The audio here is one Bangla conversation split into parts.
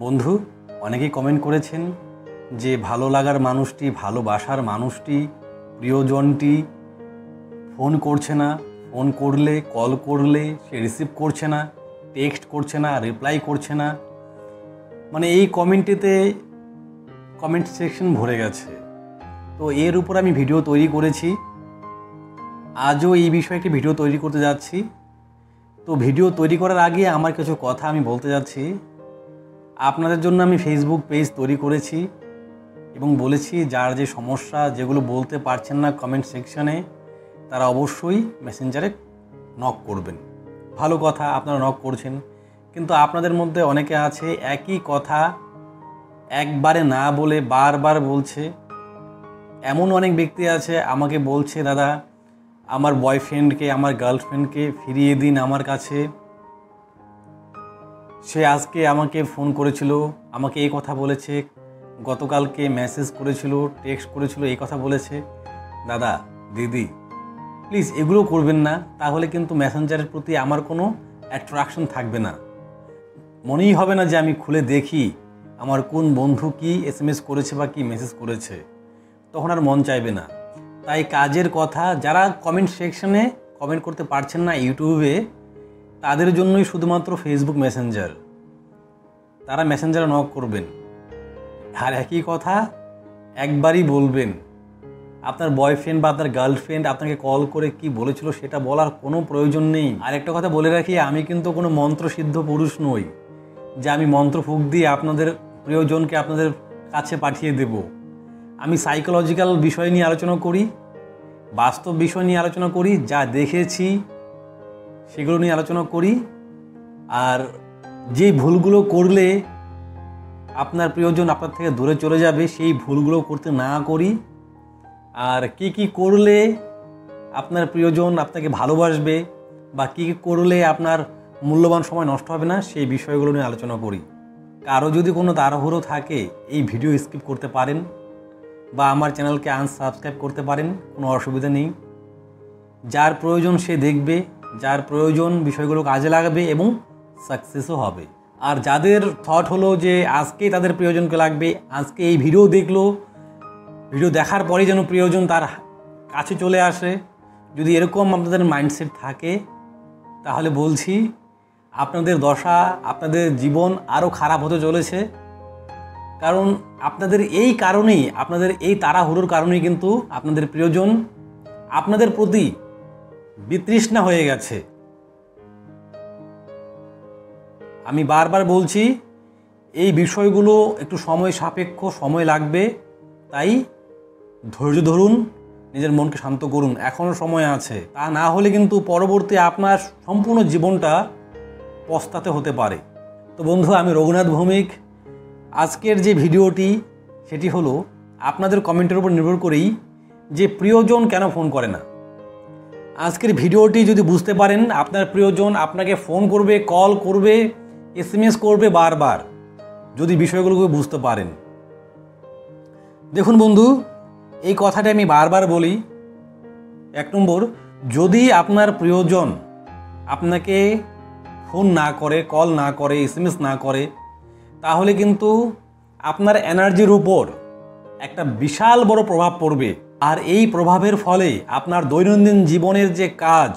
বন্ধু অনেকেই কমেন্ট করেছেন যে ভালো লাগার মানুষটি, ভালোবাসার মানুষটি, প্রিয়জনটি ফোন করছে না, ফোন করলে কল করলে সে রিসিভ করছে না, টেক্সট করছে না, রিপ্লাই করছে না। মানে এই কমেন্টেতে কমেন্ট সেকশন ভরে গেছে। তো এর উপর আমি ভিডিও তৈরি করেছি। আজও এই বিষয়ে একটি ভিডিও তৈরি করতে যাচ্ছি। তো ভিডিও তৈরি করার আগে আমার কিছু কথা আমি বলতে যাচ্ছি। আপনাদের জন্য আমি ফেসবুক পেজ তৈরি করেছি এবং বলেছি যার যে সমস্যা, যেগুলো বলতে পারছেন না কমেন্ট সেকশনে, তারা অবশ্যই মেসেঞ্জারে নক করবেন। ভালো কথা, আপনারা নক করছেন, কিন্তু আপনাদের মধ্যে অনেকে আছে একই কথা একবারে না বলে বারবার বলছে। এমন অনেক ব্যক্তি আছে আমাকে বলছে, দাদা আমার বয়ফ্রেন্ডকে, আমার গার্লফ্রেন্ডকে ফিরিয়ে দিন আমার কাছে। সে আজকে আমাকে ফোন করেছিল, আমাকে এই কথা বলেছে, গতকালকে মেসেজ করেছিল, টেক্সট করেছিল, এই কথা বলেছে। দাদা দিদি প্লিজ এগুলো করবেন না, তাহলে কিন্তু মেসেঞ্জারের প্রতি আমার কোনো অ্যাট্রাকশন থাকবে না। মনেই হবে না যে আমি খুলে দেখি আমার কোন বন্ধু কি SMS করেছে বা কি মেসেজ করেছে, তখন আর মন চাইবে না। তাই কাজের কথা, যারা কমেন্ট সেকশনে কমেন্ট করতে পারছেন না ইউটিউবে, তাদের জন্যই শুধুমাত্র ফেসবুক মেসেঞ্জার। তারা মেসেঞ্জারে নক করবেন, আর একই কথা একবারই বলবেন। আপনার বয়ফ্রেন্ড বা আপনার গার্লফ্রেন্ড আপনাকে কল করে কি বলেছিল সেটা বলার কোনো প্রয়োজন নেই। আর একটা কথা বলে রাখি, আমি কিন্তু কোনো মন্ত্রসিদ্ধ পুরুষ নই যে আমি মন্ত্র ফুঁক দিয়ে আপনাদের প্রিয়জনকে আপনাদের কাছে পাঠিয়ে দেব। আমি সাইকোলজিক্যাল বিষয় নিয়ে আলোচনা করি, বাস্তব বিষয় নিয়ে আলোচনা করি, যা দেখেছি সেগুলো নিয়ে আলোচনা করি। আর যে ভুলগুলো করলে আপনার প্রিয়জন আপনার থেকে দূরে চলে যাবে, সেই ভুলগুলো করতে না করি। আর কি কি করলে আপনার প্রিয়জন আপনাকে ভালোবাসবে বা কী কী করলে আপনার মূল্যবান সময় নষ্ট হবে না, সেই বিষয়গুলো নিয়ে আলোচনা করি। কারো যদি কোনো তাড়াহুড়ো থাকে, এই ভিডিও স্কিপ করতে পারেন বা আমার চ্যানেলকে আনসাবস্ক্রাইব করতে পারেন, কোনো অসুবিধা নেই। যার প্রয়োজন সে দেখবে, যার প্রয়োজন বিষয়গুলো কাজে লাগবে এবং সাকসেসও হবে। আর যাদের থট হলো যে আজকেই তাদের প্রিয়জনকে লাগবে, আজকে এই ভিডিও দেখলো, ভিডিও দেখার পরেই যেন প্রিয়জন তার কাছে চলে আসে, যদি এরকম আপনাদের মাইন্ডসেট থাকে, তাহলে বলছি আপনাদের দশা, আপনাদের জীবন আরও খারাপ হতে চলেছে। কারণ আপনাদের এই কারণেই, আপনাদের এই তাড়াহুড়োর কারণেই কিন্তু আপনাদের প্রিয়জন আপনাদের প্রতি বিতৃষ্ণা হয়ে গেছে। আমি বারবার বলছি এই বিষয়গুলো একটু সময় সাপেক্ষ, সময় লাগবে। তাই ধৈর্য ধরুন, নিজের মনকে শান্ত করুন, এখনও সময় আছে। তা না হলে কিন্তু পরবর্তী আপনার সম্পূর্ণ জীবনটা পস্তাতে হতে পারে। তো বন্ধু, আমি রঘুনাথ ভৌমিক। আজকের যে ভিডিওটি সেটি হলো আপনাদের কমেন্টের উপর নির্ভর করেই যে প্রিয়জন কেন ফোন করে না। আজকের ভিডিওটি যদি বুঝতে পারেন, আপনার প্রিয়জন আপনাকে ফোন করবে, কল করবে, SMS করবে বারবার, যদি বিষয়গুলোকে বুঝতে পারেন। দেখুন বন্ধু, এই কথাটা আমি বারবার বলি। 1 নম্বর, যদি আপনার প্রিয়জন আপনাকে ফোন না করে, কল না করে, SMS না করে, তাহলে কিন্তু আপনার এনার্জির উপর একটা বিশাল বড় প্রভাব পড়বে। আর এই প্রভাবের ফলে আপনার দৈনন্দিন জীবনের যে কাজ,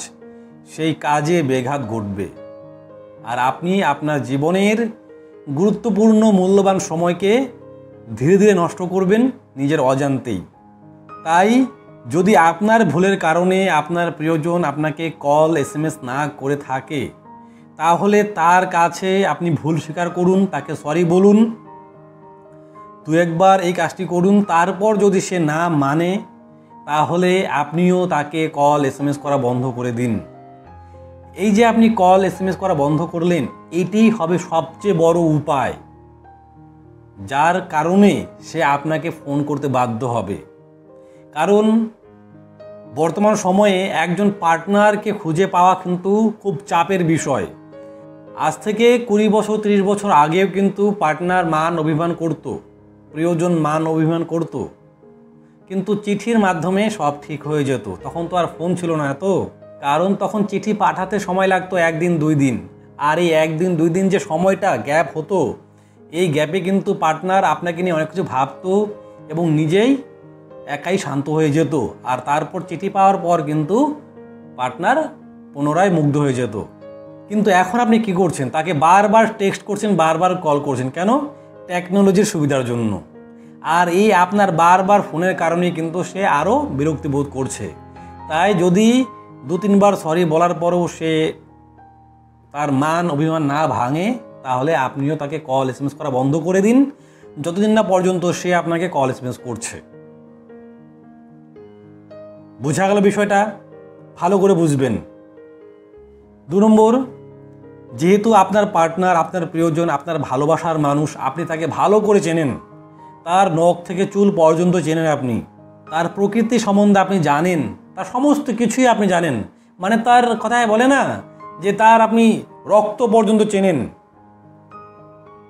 সেই কাজে ব্যাঘাত ঘটবে। আর আপনি আপনার জীবনের গুরুত্বপূর্ণ মূল্যবান সময়কে ধীরে ধীরে নষ্ট করবেন নিজের অজান্তেই। তাই যদি আপনার ভুলের কারণে আপনার প্রিয়জন আপনাকে কল, SMS না করে থাকে, তাহলে তার কাছে আপনি ভুল স্বীকার করুন, তাকে সরি বলুন, 2 একবার এই কাজটি করুন। তারপর যদি সে না মানে, তাহলে আপনিও তাকে কল, SMS করা বন্ধ করে দিন। এই যে আপনি কল, SMS করা বন্ধ করলেন, এটিই হবে সবচেয়ে বড় উপায়, যার কারণে সে আপনাকে ফোন করতে বাধ্য হবে। কারণ বর্তমান সময়ে একজন পার্টনারকে খুঁজে পাওয়া কিন্তু খুব চাপের বিষয়। আজ থেকে 20 বছর 30 বছর আগেও কিন্তু পার্টনার মান অভিমান করত, প্রিয়জন মান অভিমান করত, কিন্তু চিঠির মাধ্যমে সব ঠিক হয়ে যেত। তখন তো আর ফোন ছিল না এত, কারণ তখন চিঠি পাঠাতে সময় লাগতো 1 দিন 2 দিন। আর এই 1 দিন 2 দিন যে সময়টা গ্যাপ হতো, এই গ্যাপে কিন্তু পার্টনার আপনাকে নিয়ে অনেক কিছু ভাবতো এবং নিজেই একাই শান্ত হয়ে যেত, আর তারপর চিঠি পাওয়ার পর কিন্তু পার্টনার পুনরায় মুগ্ধ হয়ে যেত। কিন্তু এখন আপনি কি করছেন? তাকে বারবার টেক্সট করছেন, বারবার কল করছেন। কেন? টেকনোলজির সুবিধার জন্য। আর এই আপনার বারবার ফোনের কারণে কিন্তু সে আরও বিরক্তি বোধ করছে। তাই যদি 2-3 বার সরি বলার পরেও সে তার মান অভিমান না ভাঙে, তাহলে আপনিও তাকে কল এসএমএস করা বন্ধ করে দিন, যতদিন না পর্যন্ত সে আপনাকে কল এসএমএস করছে। বোঝা গেল বিষয়টা? ভালো করে বুঝবেন। 2 নম্বর, যেহেতু আপনার পার্টনার, আপনার প্রিয়জন, আপনার ভালোবাসার মানুষ, আপনি তাকে ভালো করে চেনেন, তার নখ থেকে চুল পর্যন্ত চেনেন, আপনি তার প্রকৃতি সম্বন্ধে আপনি জানেন, তার সমস্ত কিছুই আপনি জানেন, মানে তার কথায় বলে না যে তার আপনি রক্ত পর্যন্ত চেনেন।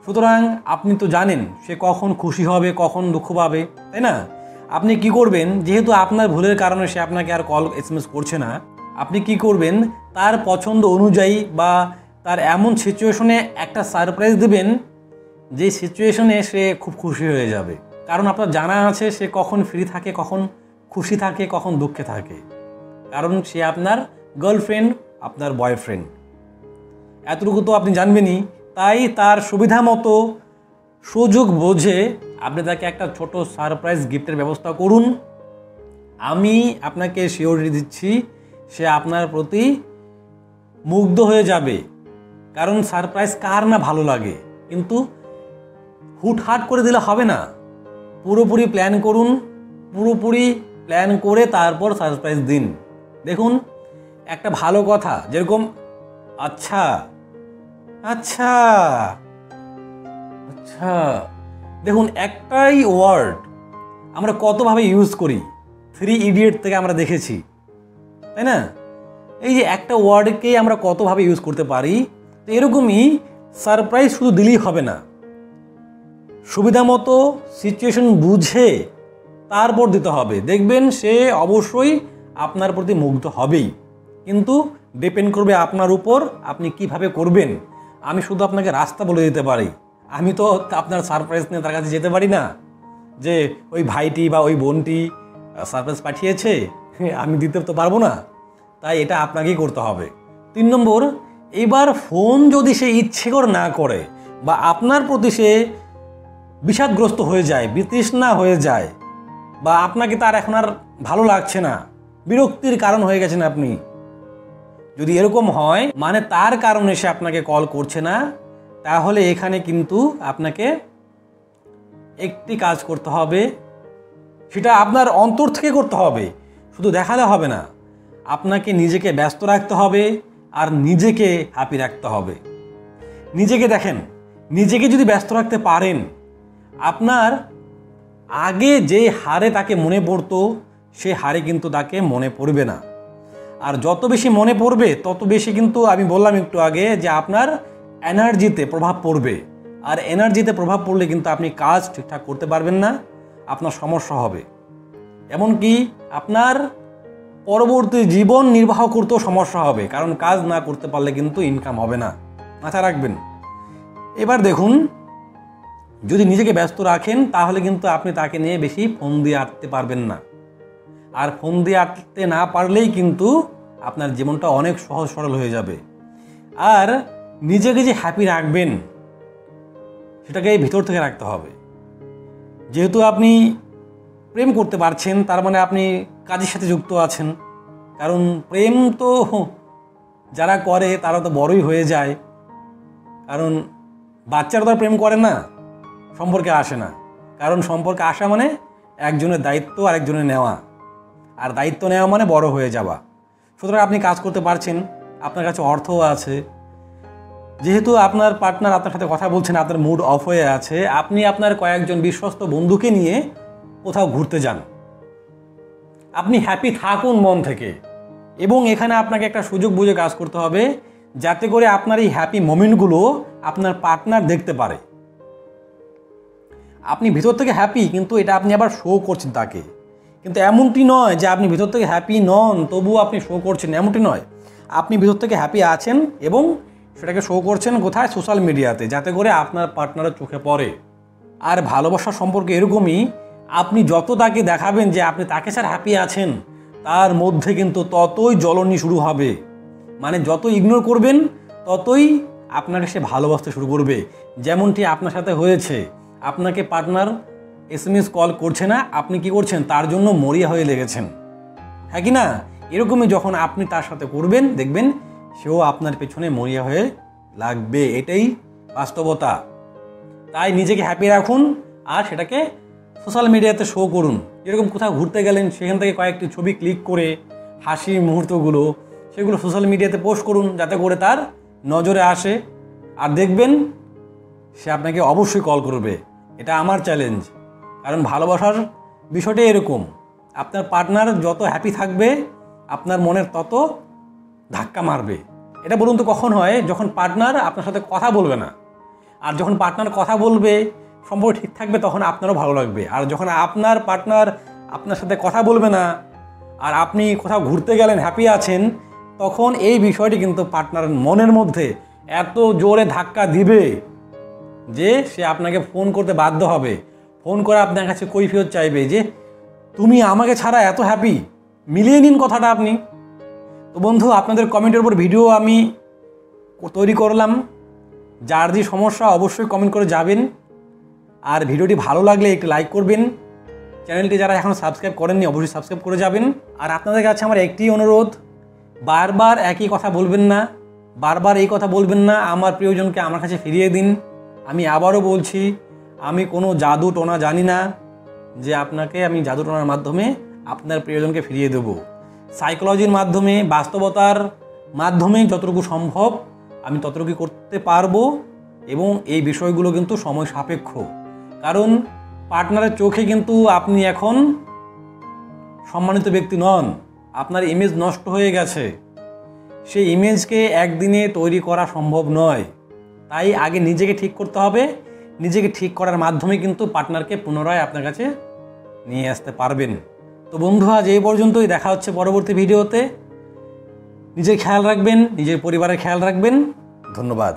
সুতরাং আপনি তো জানেন সে কখন খুশি হবে, কখন দুঃখ পাবে, তাই না? আপনি কি করবেন, যেহেতু আপনার ভুলের কারণে সে আপনাকে আর কল এসএমএস করছে না, আপনি কি করবেন, তার পছন্দ অনুযায়ী বা তার এমন সিচুয়েশনে একটা সারপ্রাইজ দেবেন যে সিচুয়েশনে সে খুব খুশি হয়ে যাবে। কারণ আপনার জানা আছে সে কখন ফ্রি থাকে, কখন খুশি থাকে, কখন দুঃখে থাকে। কারণ সে আপনার গার্লফ্রেন্ড, আপনার বয়ফ্রেন্ড, এতটুকু তো আপনি জানবেনই। তাই তার সুবিধা মতো, সুযোগ বোঝে আপনি তাকে একটা ছোট সারপ্রাইজ গিফটের ব্যবস্থা করুন। আমি আপনাকে শিওরিটি দিচ্ছি সে আপনার প্রতি মুগ্ধ হয়ে যাবে। কারণ সারপ্রাইজ কার না ভালো লাগে, কিন্তু হুটহাট করে দিলে হবে না। পুরোপুরি প্ল্যান করুন, পুরোপুরি প্ল্যান করে তারপর সারপ্রাইজ দিন। দেখুন, একটা ভালো কথা যেরকম আচ্ছা আচ্ছা আচ্ছা, দেখুন একটাই ওয়ার্ড আমরা কতভাবে ইউজ করি, 3 ইডিয়েট থেকে আমরা দেখেছি, তাই না? এই যে একটা ওয়ার্ডকে আমরা কতভাবে ইউজ করতে পারি। তো এরকমই সারপ্রাইজ শুধু দিলেই হবে না, সুবিধা মতো সিচুয়েশন বুঝে তারপর দিতে হবে। দেখবেন সে অবশ্যই আপনার প্রতি মুগ্ধ হবেই, কিন্তু ডিপেন্ড করবে আপনার উপর, আপনি কিভাবে করবেন। আমি শুধু আপনাকে রাস্তা বলে দিতে পারি, আমি তো আপনার সারপ্রাইজ নিয়ে তার কাছে যেতে পারি না যে ওই ভাইটি বা ওই বোনটি সারপ্রাইজ পাঠিয়েছে, আমি দিতে তো পারবো না। তাই এটা আপনাকেই করতে হবে। 3 নম্বর, এবার ফোন যদি সে ইচ্ছে করে না করে বা আপনার প্রতি সে বিষাদগ্রস্ত হয়ে যায়, বিতৃষ্ণা হয়ে যায়, বা আপনাকে তার এখন আর ভালো লাগছে না, বিরক্তির কারণ হয়ে গেছেন আপনি, যদি এরকম হয় মানে তার কারণে সে আপনাকে কল করছে না, তাহলে এখানে কিন্তু আপনাকে একটি কাজ করতে হবে, সেটা আপনার অন্তর থেকে করতে হবে, শুধু দেখালে হবে না। আপনাকে নিজেকে ব্যস্ত রাখতে হবে আর নিজেকে হ্যাপি রাখতে হবে। নিজেকে দেখেন, নিজেকে যদি ব্যস্ত রাখতে পারেন, আপনার আগে যে হারে তাকে মনে পড়তো সে হারে কিন্তু তাকে মনে পড়বে না। আর যত বেশি মনে পড়বে তত বেশি কিন্তু, আমি বললাম একটু আগে, যে আপনার এনার্জিতে প্রভাব পড়বে। আর এনার্জিতে প্রভাব পড়লে কিন্তু আপনি কাজ ঠিকঠাক করতে পারবেন না, আপনার সমস্যা হবে। এমনকি আপনার পরবর্তী জীবন নির্বাহ করতেও সমস্যা হবে, কারণ কাজ না করতে পারলে কিন্তু ইনকাম হবে না, মাথায় রাখবেন। এবার দেখুন, যদি নিজেকে ব্যস্ত রাখেন তাহলে কিন্তু আপনি তাকে নিয়ে বেশি ফোন দিয়ে আটতে পারবেন না। আর ফোন দিয়ে আটতে না পারলেই কিন্তু আপনার জীবনটা অনেক সহজ সরল হয়ে যাবে। আর নিজেকে যে হ্যাপি রাখবেন সেটাকে ভিতর থেকে রাখতে হবে। যেহেতু আপনি প্রেম করতে পারছেন, তার মানে আপনি কাজের সাথে যুক্ত আছেন। কারণ প্রেম তো যারা করে তারা তো বড়ই হয়ে যায়, কারণ বাচ্চারা তো আর প্রেম করে না, সম্পর্কে আসে না। কারণ সম্পর্কে আসা মানে একজনের দায়িত্ব আর একজনের নেওয়া, আর দায়িত্ব নেওয়া মানে বড় হয়ে যাওয়া। সুতরাং আপনি কাজ করতে পারছেন, আপনার কাছে অর্থও আছে। যেহেতু আপনার পার্টনার আপনার সাথে কথা বলছেন, আপনার মুড অফ হয়ে আছে, আপনি আপনার কয়েকজন বিশ্বস্ত বন্ধুকে নিয়ে কোথাও ঘুরতে যান, আপনি হ্যাপি থাকুন মন থেকে। এবং এখানে আপনাকে একটা সুযোগ বুঝে কাজ করতে হবে, যাতে করে আপনার এই হ্যাপি মোমেন্টগুলো আপনার পার্টনার দেখতে পারে। আপনি ভিতর থেকে হ্যাপি, কিন্তু এটা আপনি আবার শো করছেন তাকে। কিন্তু এমনটি নয় যে আপনি ভিতর থেকে হ্যাপি নন তবুও আপনি শো করছেন, এমনটি নয়। আপনি ভিতর থেকে হ্যাপি আছেন এবং সেটাকে শো করছেন কোথায়? সোশ্যাল মিডিয়াতে, যাতে করে আপনার পার্টনারের চোখে পড়ে। আর ভালোবাসার সম্পর্কে এরকমই, আপনি যত তাকে দেখাবেন যে আপনি তাকে ছাড়া হ্যাপি আছেন, তার মধ্যে কিন্তু ততই জ্বলনি শুরু হবে। মানে যত ইগনোর করবেন ততই আপনাকে সে ভালোবাসতে শুরু করবে। যেমনটি আপনার সাথে হয়েছে, আপনাকে পার্টনার SMS কল করছে না, আপনি কি করছেন? তার জন্য মরিয়া হয়ে লেগেছেন, হ্যাঁ কি না? এরকমই যখন আপনি তার সাথে করবেন, দেখবেন সেও আপনার পেছনে মরিয়া হয়ে লাগবে। এটাই বাস্তবতা। তাই নিজেকে হ্যাপি রাখুন আর সেটাকে সোশ্যাল মিডিয়াতে শো করুন। যেরকম কোথাও ঘুরতে গেলেন, সেখান থেকে কয়েকটি ছবি ক্লিক করে হাসির মুহূর্তগুলো সেগুলো সোশ্যাল মিডিয়াতে পোস্ট করুন, যাতে করে তার নজরে আসে। আর দেখবেন সে আপনাকে অবশ্যই কল করবে। এটা আমার চ্যালেঞ্জ। কারণ ভালোবাসার বিষয়টা এরকম, আপনার পার্টনার যত হ্যাপি থাকবে আপনার মনের তত ধাক্কা মারবে। এটা বলুন তো কখন হয়? যখন পার্টনার আপনার সাথে কথা বলবে না। আর যখন পার্টনার কথা বলবে, সম্পর্ক ঠিক থাকবে, তখন আপনারও ভালো লাগবে। আর যখন আপনার পার্টনার আপনার সাথে কথা বলবে না আর আপনি কোথাও ঘুরতে গেলেন, হ্যাপি আছেন, তখন এই বিষয়টি কিন্তু পার্টনার মনের মধ্যে এত জোরে ধাক্কা দিবে যে সে আপনাকে ফোন করতে বাধ্য হবে। ফোন করে আপনার কাছে কৈফিয়ত চাইবে যে তুমি আমাকে ছাড়া এত হ্যাপি, মিলিয়ে নিন কথাটা আপনি। তো বন্ধু, আপনাদের কমেন্টের উপর ভিডিও আমি তৈরি করলাম। যার যে সমস্যা অবশ্যই কমেন্ট করে যাবেন। আর ভিডিওটি ভালো লাগলে একটু লাইক করবেন। চ্যানেলটি যারা এখনও সাবস্ক্রাইব করেননি অবশ্যই সাবস্ক্রাইব করে যাবেন। আর আপনাদের কাছে আমার একটি অনুরোধ, বারবার একই কথা বলবেন না, বারবার এই কথা বলবেন না আমার প্রিয়জনকে আমার কাছে ফিরিয়ে দিন। আমি আবারও বলছি, আমি কোনো জাদু টোনা জানি না যে আপনাকে আমি জাদু টোনার মাধ্যমে আপনার প্রিয়জনকে ফিরিয়ে দেব। সাইকোলজির মাধ্যমে, বাস্তবতার মাধ্যমে যতটুকু সম্ভব আমি ততটুকু করতে পারবো। এবং এই বিষয়গুলো কিন্তু সময় সাপেক্ষ। কারণ পার্টনারের চোখে কিন্তু আপনি এখন সম্মানিত ব্যক্তি নন, আপনার ইমেজ নষ্ট হয়ে গেছে। সেই ইমেজকে একদিনে তৈরি করা সম্ভব নয়। তাই আগে নিজেকে ঠিক করতে হবে। নিজেকে ঠিক করার মাধ্যমে কিন্তু পার্টনারকে পুনরায় আপনার কাছে নিয়ে আসতে পারবেন। তো বন্ধু, আজ এই পর্যন্তই। দেখা হচ্ছে পরবর্তী ভিডিওতে। নিজের খেয়াল রাখবেন, নিজের পরিবারের খেয়াল রাখবেন। ধন্যবাদ।